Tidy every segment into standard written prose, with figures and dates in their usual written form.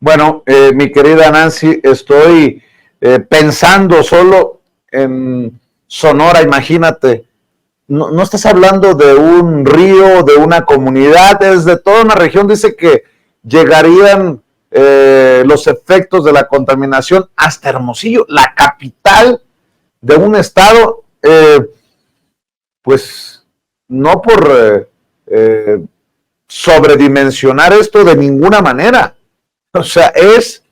Bueno, mi querida Nancy, estoy pensando solo en Sonora, imagínate. No estás hablando de un río, de una comunidad, es de toda una región. Dice que llegarían los efectos de la contaminación hasta Hermosillo, la capital de un estado, pues no por sobredimensionar esto de ninguna manera. O sea, es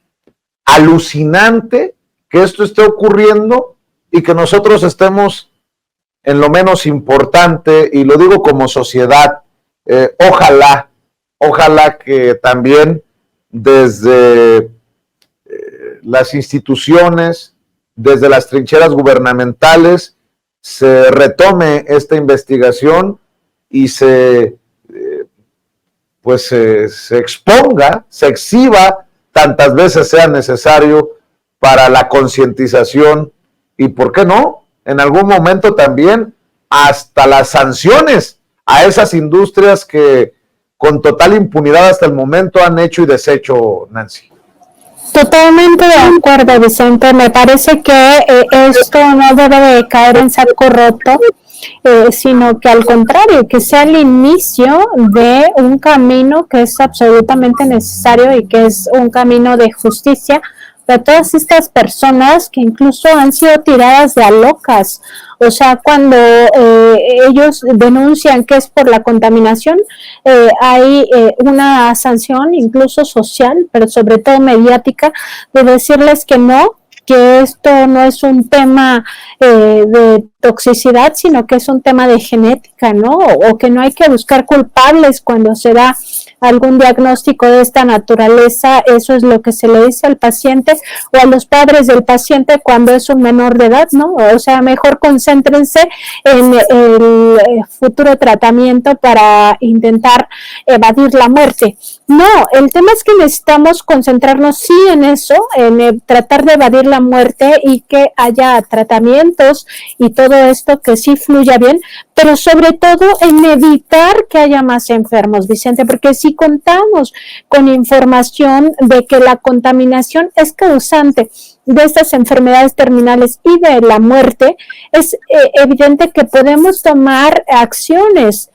alucinante que esto esté ocurriendo y que nosotros estemos en lo menos importante, y lo digo como sociedad. Ojalá que también desde las instituciones, desde las trincheras gubernamentales, se retome esta investigación y se exponga, se exhiba tantas veces sea necesario para la concientización y, ¿por qué no?, en algún momento también hasta las sanciones a esas industrias que con total impunidad hasta el momento han hecho y deshecho, Nancy. Totalmente de acuerdo, Vicente. Me parece que esto no debe de caer en saco roto, sino que al contrario, que sea el inicio de un camino que es absolutamente necesario y que es un camino de justicia para todas estas personas que incluso han sido tiradas de a locas. O sea, cuando ellos denuncian que es por la contaminación, hay una sanción incluso social, pero sobre todo mediática, de decirles que no, que esto no es un tema de toxicidad, sino que es un tema de genética, ¿no? O que no hay que buscar culpables cuando se da algún diagnóstico de esta naturaleza. Eso es lo que se le dice al paciente o a los padres del paciente cuando es un menor de edad, ¿no? O sea, mejor concéntrense en el futuro tratamiento para intentar evadir la muerte. No, el tema es que necesitamos concentrarnos sí en eso, en tratar de evadir la muerte y que haya tratamientos y todo esto que sí fluya bien, pero sobre todo en evitar que haya más enfermos, Vicente, porque si contamos con información de que la contaminación es causante de estas enfermedades terminales y de la muerte, es evidente que podemos tomar acciones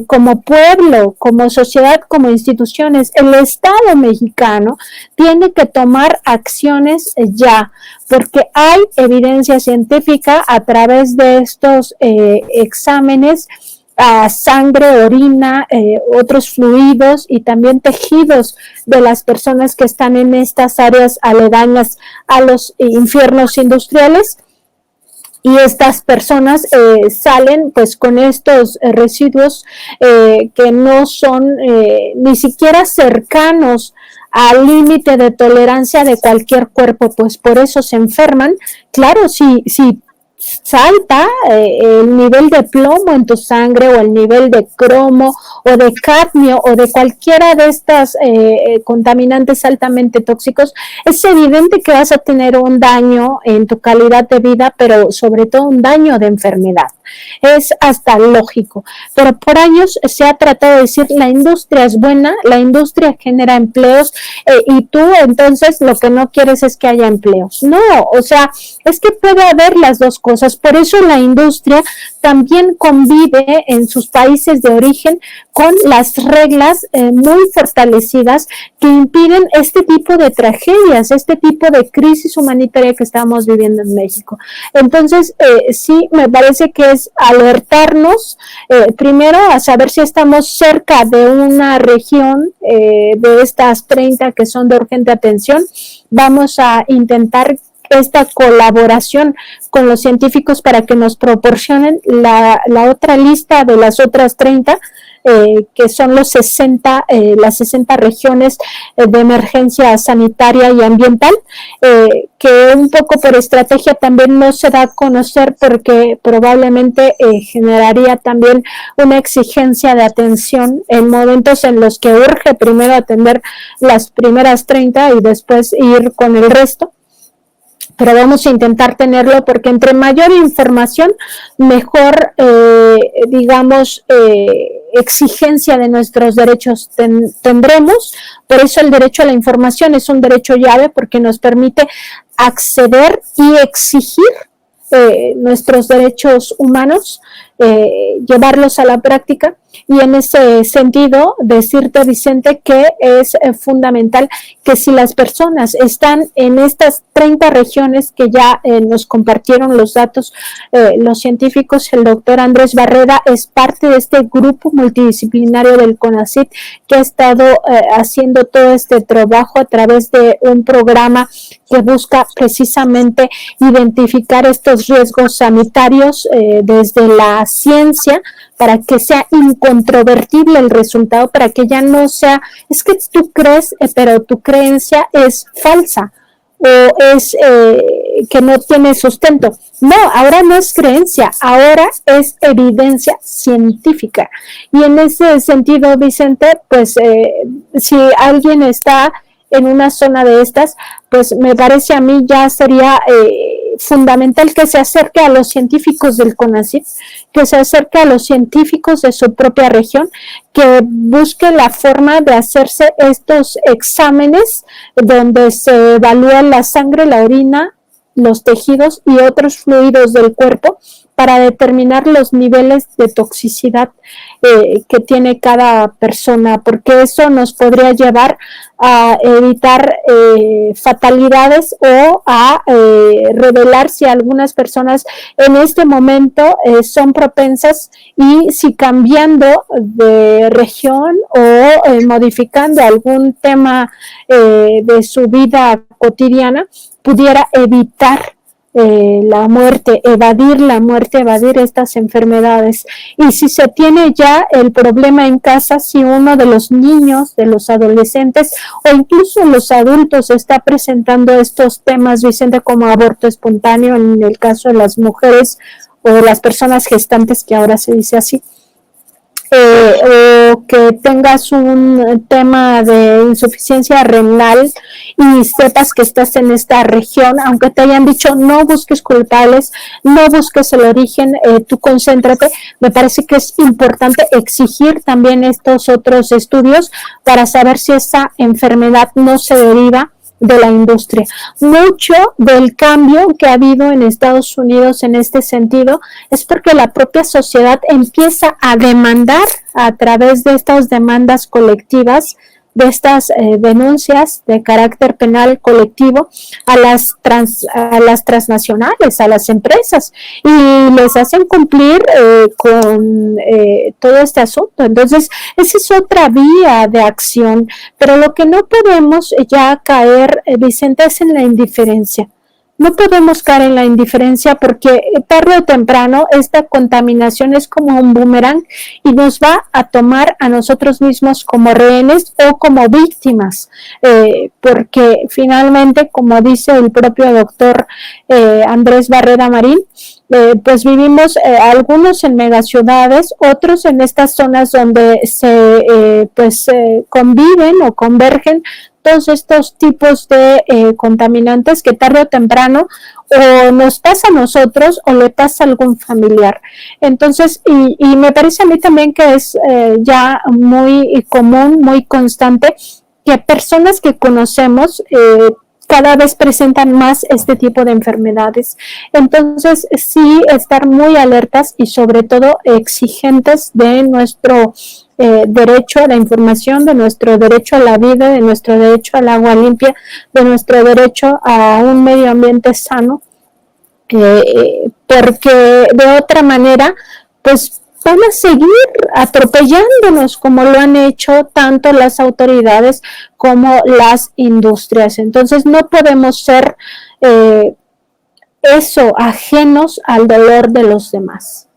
como pueblo, como sociedad, como instituciones. El Estado mexicano tiene que tomar acciones ya, porque hay evidencia científica a través de estos exámenes a sangre, orina, otros fluidos y también tejidos de las personas que están en estas áreas aledañas a los infiernos industriales. Y estas personas salen pues con estos residuos que no son ni siquiera cercanos al límite de tolerancia de cualquier cuerpo, pues por eso se enferman. Claro, si salta el nivel de plomo en tu sangre o el nivel de cromo o de cadmio o de cualquiera de estas contaminantes altamente tóxicos, es evidente que vas a tener un daño en tu calidad de vida, pero sobre todo un daño de enfermedad. Es hasta lógico, pero por años se ha tratado de decir la industria es buena, la industria genera empleos y tú entonces lo que no quieres es que haya empleos. No, o sea, es que puede haber las dos cosas. Por eso la industria también convive en sus países de origen con las reglas muy fortalecidas que impiden este tipo de tragedias, este tipo de crisis humanitaria que estamos viviendo en México. Entonces, sí, me parece que es alertarnos primero a saber si estamos cerca de una región de estas 30 que son de urgente atención. Vamos a intentar esta colaboración con los científicos para que nos proporcionen la otra lista de las otras 30, que son los 60, las 60 regiones de emergencia sanitaria y ambiental, que un poco por estrategia también no se da a conocer porque probablemente generaría también una exigencia de atención en momentos en los que urge primero atender las primeras 30 y después ir con el resto. Pero vamos a intentar tenerlo porque entre mayor información, mejor, exigencia de nuestros derechos tendremos. Por eso el derecho a la información es un derecho llave, porque nos permite acceder y exigir nuestros derechos humanos, llevarlos a la práctica. Y en ese sentido, decirte, Vicente, que es fundamental que si las personas están en estas 30 regiones que ya nos compartieron los datos, los científicos, el doctor Andrés Barreda es parte de este grupo multidisciplinario del CONACYT que ha estado haciendo todo este trabajo a través de un programa que busca precisamente identificar estos riesgos sanitarios desde la ciencia, para que sea incontrovertible el resultado, para que ya no sea, es que tú crees, pero tu creencia es falsa o es que no tiene sustento. No, ahora no es creencia, ahora es evidencia científica. Y en ese sentido, Vicente, pues si alguien está en una zona de estas, pues me parece a mí ya sería fundamental que se acerque a los científicos del CONACYT, que se acerque a los científicos de su propia región, que busque la forma de hacerse estos exámenes donde se evalúa la sangre, la orina, los tejidos y otros fluidos del cuerpo para determinar los niveles de toxicidad que tiene cada persona, porque eso nos podría llevar a evitar fatalidades o a revelar si algunas personas en este momento son propensas, y si cambiando de región o modificando algún tema de su vida cotidiana pudiera evitar la muerte, evadir estas enfermedades. Y si se tiene ya el problema en casa, si uno de los niños, de los adolescentes o incluso los adultos está presentando estos temas, Vicente, como aborto espontáneo en el caso de las mujeres o de las personas gestantes, que ahora se dice así, o que tengas un tema de insuficiencia renal y sepas que estás en esta región, aunque te hayan dicho no busques culpables, no busques el origen, tú concéntrate. Me parece que es importante exigir también estos otros estudios para saber si esa enfermedad no se deriva de la industria. Mucho del cambio que ha habido en Estados Unidos en este sentido es porque la propia sociedad empieza a demandar a través de estas demandas colectivas, de estas denuncias de carácter penal colectivo a las transnacionales, a las empresas, y les hacen cumplir con todo este asunto. Entonces, esa es otra vía de acción, pero lo que no podemos ya caer, Vicente, es en la indiferencia. No podemos caer en la indiferencia, porque tarde o temprano esta contaminación es como un boomerang y nos va a tomar a nosotros mismos como rehenes o como víctimas, porque finalmente, como dice el propio doctor Andrés Barreda Marín, pues vivimos algunos en megaciudades, otros en estas zonas donde se conviven o convergen todos estos tipos de contaminantes que tarde o temprano o nos pasa a nosotros o le pasa a algún familiar. Entonces, y me parece a mí también que es ya muy común, muy constante, que personas que conocemos cada vez presentan más este tipo de enfermedades. Entonces, sí, estar muy alertas y sobre todo exigentes de nuestro derecho a la información, de nuestro derecho a la vida, de nuestro derecho al agua limpia, de nuestro derecho a un medio ambiente sano, porque de otra manera, pues van a seguir atropellándonos como lo han hecho tanto las autoridades como las industrias. Entonces no podemos ser ajenos al dolor de los demás.